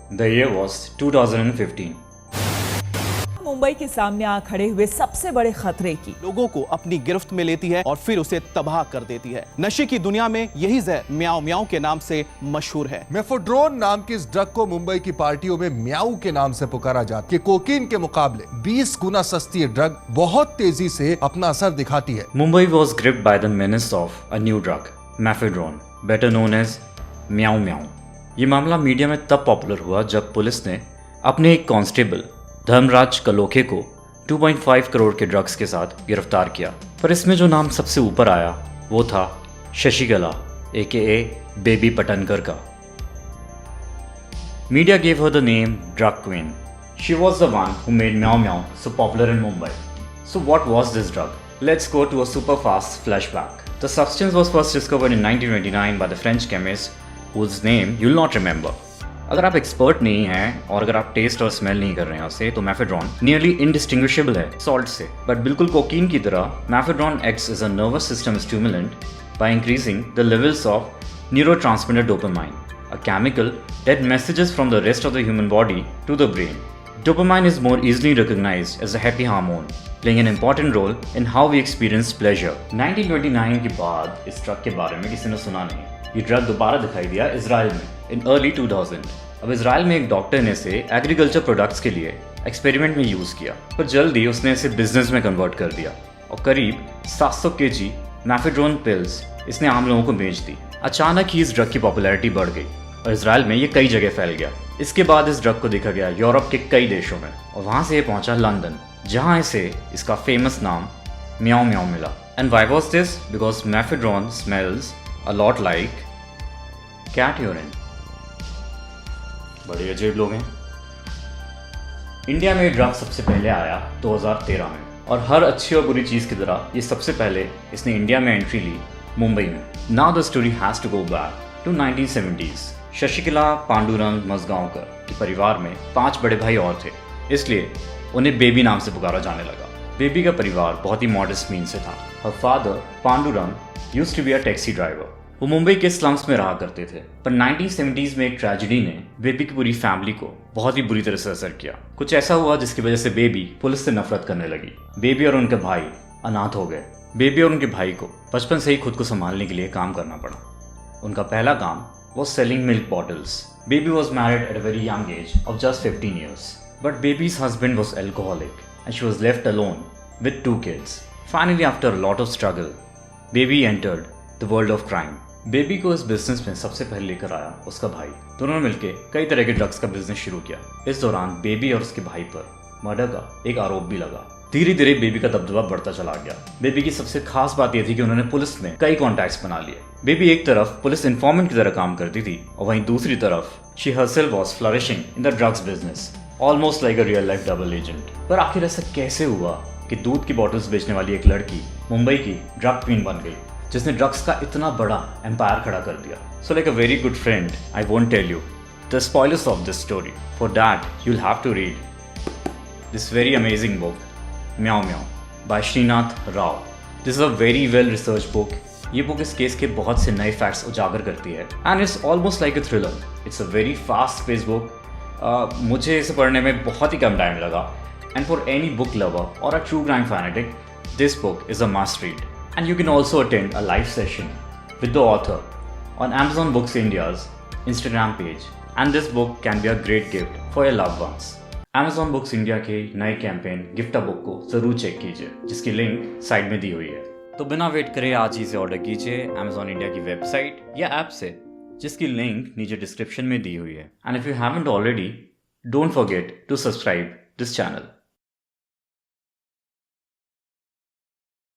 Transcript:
The year was 2015. Mumbai के सामने आ खड़े हुए सबसे बड़े खतरे की लोगों को अपनी गिरफ्त में लेती है और फिर उसे तबाह कर देती है। नशे की दुनिया में यही जहर म्याऊ म्याऊ के नाम से मशहूर है। मेफोड्रोन नाम की इस ड्रग को मुंबई की पार्टियों में म्याऊ के नाम से पुकारा जाता है। कोकीन के मुकाबले 20 गुना सस्ती ये ड्रग बहुत तेजी से अपना असर दिखाती है। Mumbai was gripped by the menace of a new drug, mephedrone, better known as म्याऊ म्याऊ। ये मामला मीडिया में तब पॉपुलर हुआ जब पुलिस ने अपने एक कांस्टेबल धर्मराज कलोखे को 2.5 करोड़ के ड्रग्स के साथ गिरफ्तार किया। पर इसमें जो नाम सबसे ऊपर आया वो था शशिकला AKA बेबी पटनकर का। Media gave her the name drug queen. She was the one who made Meow Meow so popular in Mumbai. So what was this drug? Let's go to a super fast flashback. The substance was first discovered in 1929 by the French chemist whose name you'll not remember. अगर आप expert नहीं हैं और अगर आप test और smell नहीं कर रहे हैं उसे, तो मैफेड्रॉन नियरली इनडिस्टिंग्विशेबल है सॉल्ट से। बट बिल्कुल कोकीन की तरह mephedrone acts as a nervous system stimulant by increasing the levels of neurotransmitter dopamine, a chemical that messages from the rest of the human body to the brain. Dopamine is more easily recognized as a happy hormone, playing an important role in how we experience pleasure. 1929 के बाद इस drug के बारे में किसी ने सुना नहीं। ये ड्रग दोबारा दिखाई दिया इजराइल में इन अर्ली 2000। अब इजराइल में एक डॉक्टर ने इसे एग्रीकल्चर प्रोडक्ट्स के लिए एक्सपेरिमेंट में यूज किया, पर जल्दी उसने इसे बिजनेस में कन्वर्ट कर दिया और करीब 700 kg मैफेड्रोन पिल्स इसने आम लोगों को बेच दी। अचानक ही इस ड्रग की पॉपुलैरिटी बढ़ गई और इजराइल में ये कई जगह फैल गया। इसके बाद इस ड्रग को देखा गया यूरोप के कई देशों में और वहां से ये पहुंचा लंदन, जहां इसे इसका फेमस नाम म्याऊ म्याऊ मिला। And why was this? Because mephedrone smells a lot like cat urine. बड़े अजीब लोग हैं। इंडिया में ड्रग सबसे पहले आया 2013 में और हर अच्छी और बुरी चीज़ की तरह ये सबसे पहले इसने इंडिया में एंट्री ली मुंबई में। Now the story has to go back to 1970s। Shashikala Pandurang Majgaonkar के परिवार में 5 बड़े भाई और थे, इसलिए उन्हें बेबी नाम से पुकारा जाने लगा। बेबी का परिवार बहुत ही मॉडेस्ट मीन से था। Her father Pandurang used to be a taxi driver. वो मुंबई के स्लम्स में रहा करते थे, पर 1970s में एक ट्रेजेडी ने बेबी की पूरी फैमिली को बहुत ही बुरी तरह से असर किया। कुछ ऐसा हुआ जिसकी वजह से बेबी पुलिस से नफरत करने लगी। बेबी और उनके भाई अनाथ हो गए। बेबी और उनके भाई को बचपन से ही खुद को संभालने के लिए काम करना पड़ा। उनका पहला काम was selling milk bottles. Baby was married at a very young age of just 15 years. But baby's husband was alcoholic and she was left alone with 2 kids. Finally, after a lot of struggle, baby entered the world of crime. Baby को इस business में सबसे पहले लेकर आया उसका भाई। दोनों ने मिलकर कई तरह के ड्रग्स का बिजनेस शुरू किया। इस दौरान बेबी और उसके भाई पर मर्डर का एक आरोप भी लगा। धीरे धीरे बेबी का दबदबा बढ़ता चला गया। बेबी की सबसे खास बात यह थी कि उन्होंने पुलिस में कई कॉन्टैक्ट्स बना लिए। बेबी एक तरफ पुलिस इन्फॉर्मेंट की तरह काम करती थी और वहीं दूसरी तरफ she herself was flourishing in the drugs business, almost like a real life double agent. पर आखिर ऐसा कैसे हुआ कि दूध की बॉटल्स बेचने वाली एक लड़की मुंबई की ड्रग क्वीन बन गई, जिसने ड्रग्स का इतना बड़ा एम्पायर खड़ा कर दिया? So like a very good friend, I won't tell you the spoilers of this story. For that you'll have to read this very amazing book, Meow Meow by Srinath Rao. This is a very well researched book. ये book इस case के बहुत से नए facts उजागर करती है and it's almost like a thriller. It's a very fast pace book. मुझे इसे पढ़ने में बहुत ही कम टाइम लगा and for any book lover और a true crime fanatic this book is a must read. And you can also attend a live session with the author on Amazon Books India's Instagram page. And this book can be a great gift for your loved ones. Amazon Books India के नए campaign gift a book को जरूर check कीजिए, जिसकी link side में दी हुई है। तो बिना वेट करे आज ही से ऑर्डर कीजिए Amazon India की वेबसाइट या ऐप से, जिसकी लिंक नीचे डिस्क्रिप्शन में दी हुई है। And if you haven't already, don't forget to subscribe this channel.